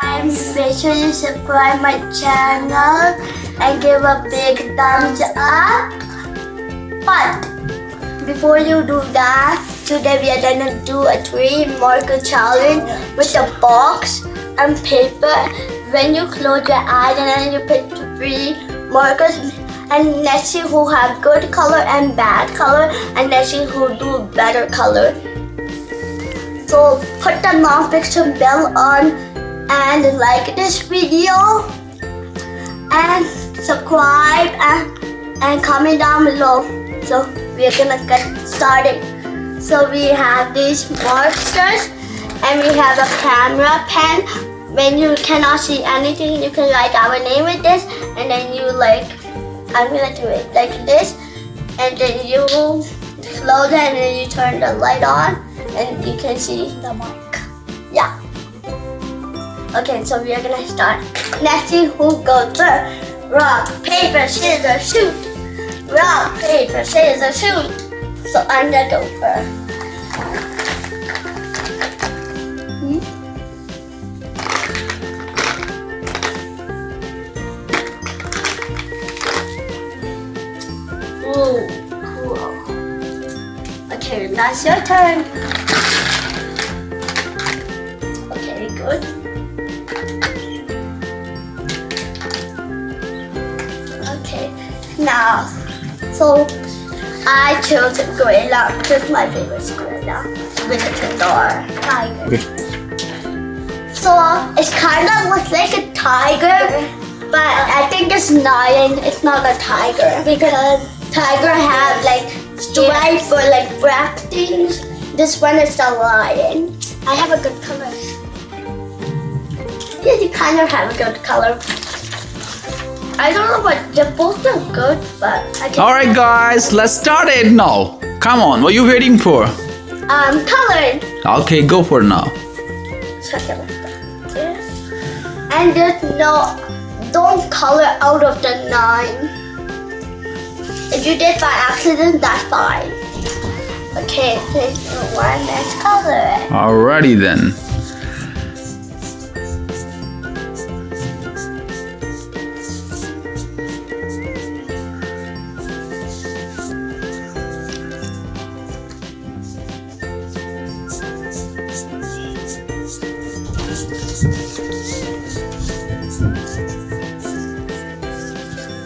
Make sure you subscribe my channel and give a big thumbs up. But before you do that, today we are gonna do a 3-marker challenge with a box and paper. When you close your eyes and then you pick 3 markers, and let's see who have good color and bad color, and let's see who do better color. So put the notification bell on and like this video and subscribe and comment down below. So we're gonna get started. So we have these markers and we have a camera pen. When you cannot see anything, you can write our name with this, and then you I'm gonna do it like this, and then you close it and then you turn the light on and you can see the mark. Yeah. Okay, so we are gonna start. Let's see who goes first. Rock, paper, scissors, shoot. Rock, paper, scissors, shoot. So I'm gonna go first. Ooh, cool. Okay, now it's your turn. Okay, good. Okay, now, so I chose gorilla because my favorite is gorilla with a tiger. So it's kind of looks like a tiger, but I think it's lion. It's not a tiger because tiger have like stripes or like black things. This one is the lion. I have a good color. Yeah, you kind of have a good color. I don't know, but they're both are good, but I can. All right, guys, let's start it now. Come on, what are you waiting for? Coloring. Okay, go for it now. Second. And just don't color out of the 9. If you did by accident, that's fine. Okay, take one, let's color it. Alrighty then.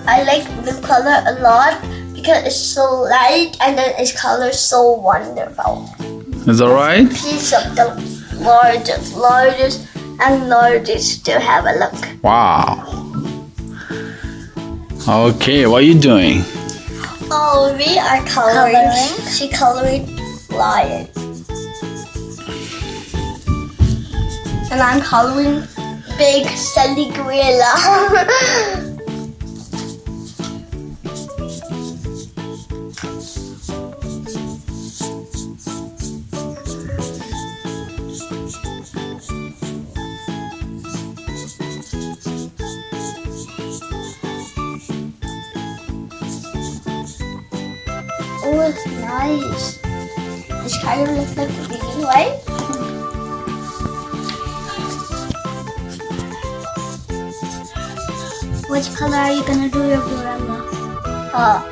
I like blue color a lot because it's so light and then its color is so wonderful. Is that right? Piece of the largest and largest to have a look. Wow. Okay, what are you doing? Oh, we are coloring. She coloring lion. And I'm coloring big silly gorilla. Oh, it's nice. This kind of looks like a bee, right? Which color are you gonna do your gorilla?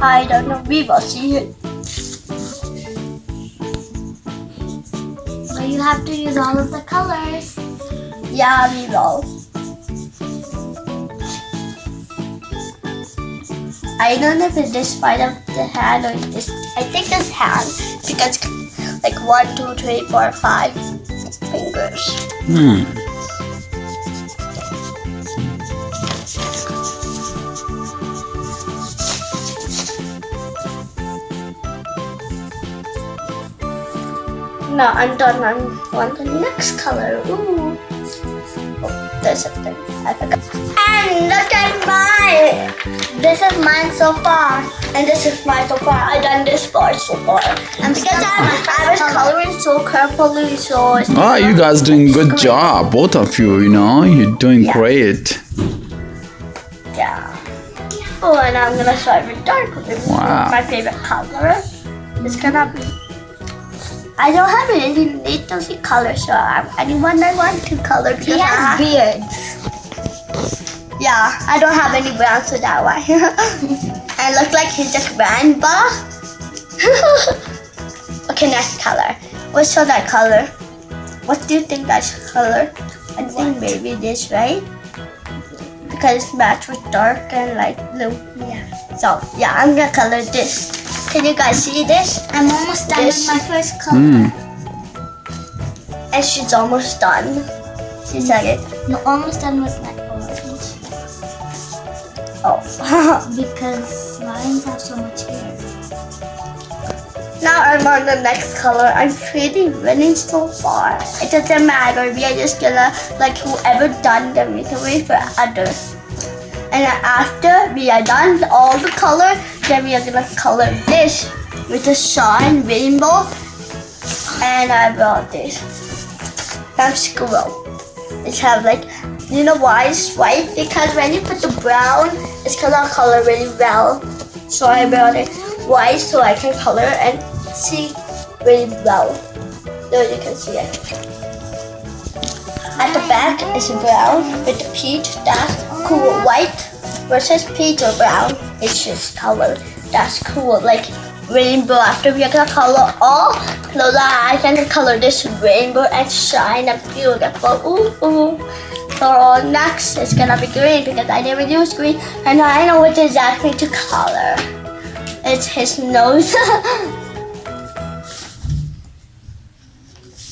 I don't know. We will see it. So you have to use all of the colors. Yeah, we will. I don't know if it's this part of the hand or this. I think this hand because like 1, 2, 3, 4, 5 fingers. Now I'm done. I want the next color. Ooh. Oh, there's something. I forgot. And look at mine. This is mine so far. And this is mine so far. I done this part so far. And because I was coloring so carefully, so it's Oh, you guys doing good job, both of you. You're doing great. yeah. Oh, and I'm gonna start with dark blue. Wow. My favorite color. It's gonna be. I don't have really need to see color, so I'm anyone I want to color because He has beards. yeah, I don't have any brown, so that why. I look like he's a grandpa. Okay, next color. What's that color? What do you think that's color? I think maybe this, right? Because it's matched with dark and light blue. Yeah. So yeah, I'm gonna color this. Can you guys see this? I'm almost done This. with my first color. Mm. And she's almost done. She said it. No, almost done with my orange. Oh. Because lions have so much hair. Now I'm on the next color. I'm pretty winning so far. It doesn't matter. We are just gonna like whoever done them, we can wait for others. And then after we are done with all the color, then we are gonna color this with a shine rainbow. And I brought this. That's squirrel. It have like, you know why it's white? Because when you put the brown, it's gonna color really well. So I brought it white so I can color and see really well. So you can see it. At the back is brown with the peach. That's cool. White versus peach or brown. It's just color. That's cool. Like rainbow. After we are gonna color all, close our eyes and color this rainbow and shine and beautiful. Ooh, ooh. So next it's gonna be green because I never use green and I know what exactly to color. It's his nose.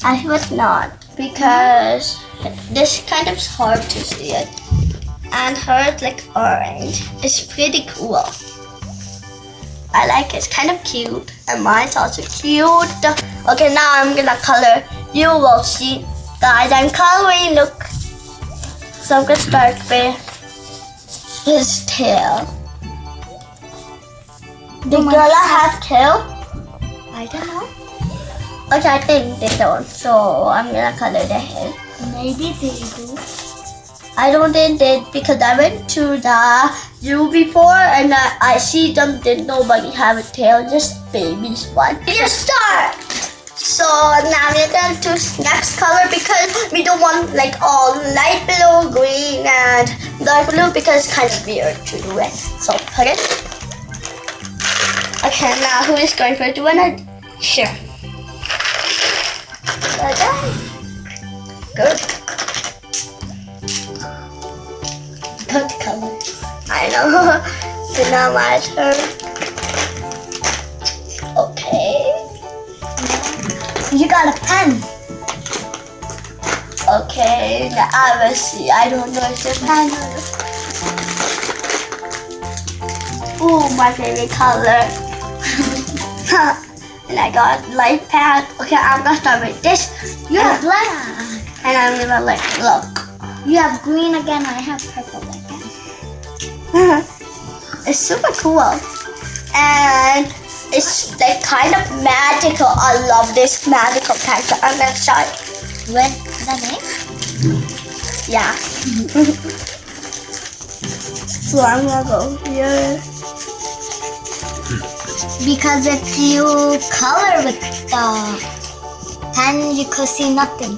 I would not because this kind of hard to see it. And hers like orange. It's pretty cool. I like it. It's kind of cute. And mine's also cute. Okay, now I'm gonna color. You will see. Guys, I'm coloring. Look. So I'm gonna start with his tail. Do gorilla have tail? I don't know. Okay, I think they don't. So I'm gonna color the head. Maybe they do. I don't think they because I went to the zoo before and I see them did nobody have a tail, just babies one. You start. So now we're gonna choose next color because we don't want like all light blue, green, and dark blue because it's kind of weird to do it. So put it. Okay, now who is going first? Do you wanna? Sure. Okay. Good. Good color. I know. So now my turn. Okay. You got a pen. Okay, now I will see. I don't know if it's a pen. Ooh, my favorite color. And I got light pad. Okay, I'm gonna start with this. You have black. And I'm gonna like look. You have green again. I have purple again. It's super cool. And it's like kind of magical. I love this magical character. I'm gonna start With the name? yeah. So I'm gonna go here. Because if you color with the pen, you could see nothing.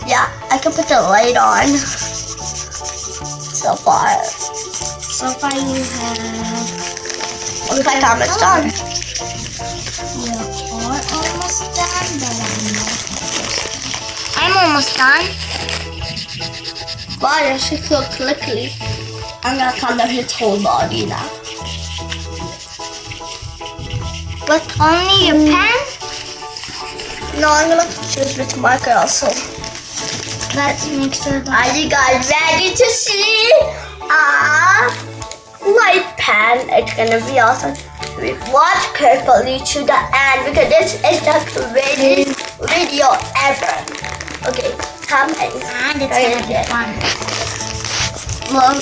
Yeah, I can put the light on. So far. So far you have... Looks like I'm done. You are almost done, but I'm almost done. Wow, that should feel quickly. I'm gonna color his whole body now. With only your pen? No, I'm gonna choose with marker also. Let's make sure that... Are you guys ready to see a light pen? It's gonna be awesome. Watch carefully to the end because this is the greatest video ever. Okay, come and And it's gonna be fun. look.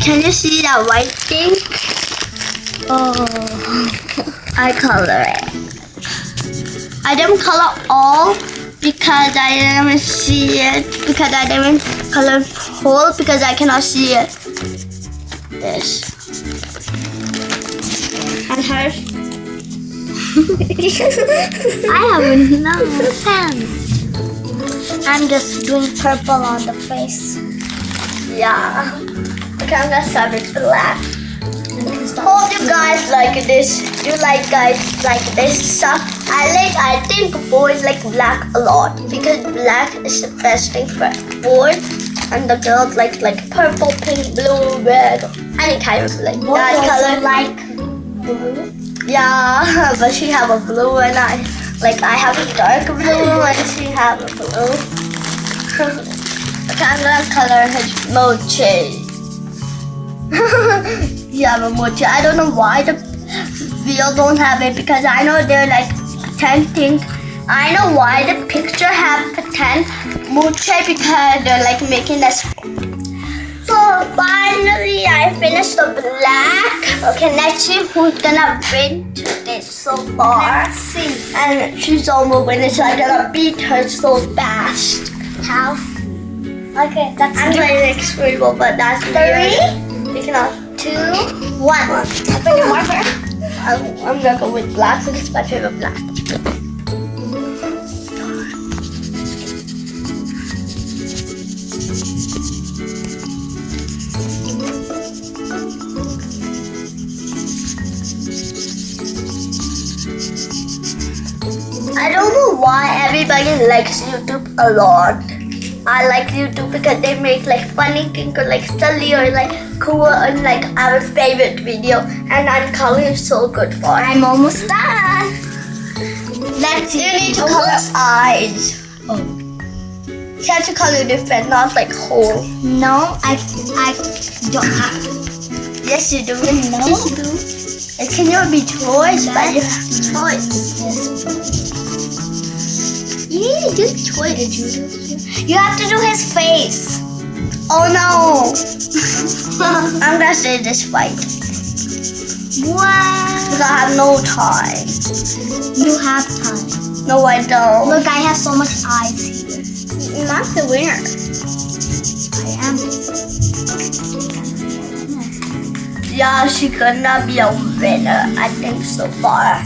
Can you see that white thing? Oh. I color it. I didn't color all because I didn't see it. Because I didn't color whole because I cannot see it. This. And hers. I have no pants. I'm just doing purple on the face. Yeah. Okay, I'm gonna start with black. Hope you guys like this. You like guys like this stuff. I think boys like black a lot because black is the best thing for boys, and the girls like purple, pink, blue, red, any kind of like that color. Like blue. Yeah, but she have a blue and I have a dark blue and she have a blue. Okay, I'm gonna color his mochi. You have a mochi. I don't know why the video don't have it because I know they're like pretending. I know why the picture have pretend mochi because they're like making us. So finally I finished the black. Okay, let's see who's gonna win this so far. Let's see. And she's almost winning, so I'm gonna beat her so fast. How? Okay, that's I'm playing experiment, but that's 3, you cannot. 2, 1. Open your marker. I'm gonna go with black because it's my favorite black. I don't know why everybody likes YouTube a lot. I like YouTube because they make like funny things or like silly or like cool and like our favorite video, and I'm coloring so good for it. I'm almost done. Let's see. You need to color eyes. Oh. You have to color different, not like whole. No, I don't have to. Yes, you do. No. Yes, you do. It cannot be choice, but you have to choice. Yeah, just choice. You have to do his face. Oh no! I'm gonna say this fight Wow. because I have no time. You have time. No, I don't. Look, I have so much eyes here. You're not the winner. I am. Yeah, she gonna be a winner. I think so far.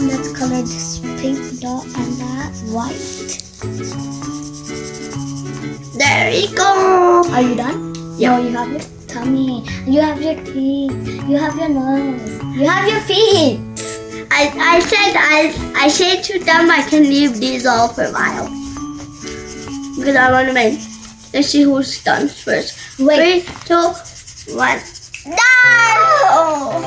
Let's color this pink dot and that white. There you go. Are you done? Yeah. No, you have your tummy. You have your teeth. You have your nose. You have your feet. I said to them I can leave these all for a while because I want to win. Let's see who's done first. Wait. 3, 2, 1. Done! No.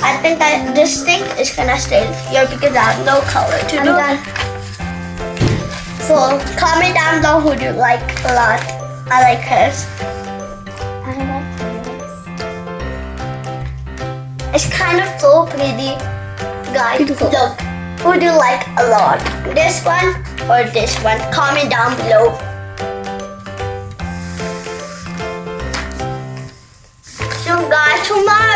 I think this thing is gonna stay here because I have no color to I'm do. done. So comment down below who do you like a lot. I like hers. I like this. It's kind of so pretty. Guys, look. Who do you like a lot? This one or this one? Comment down below. See you guys tomorrow.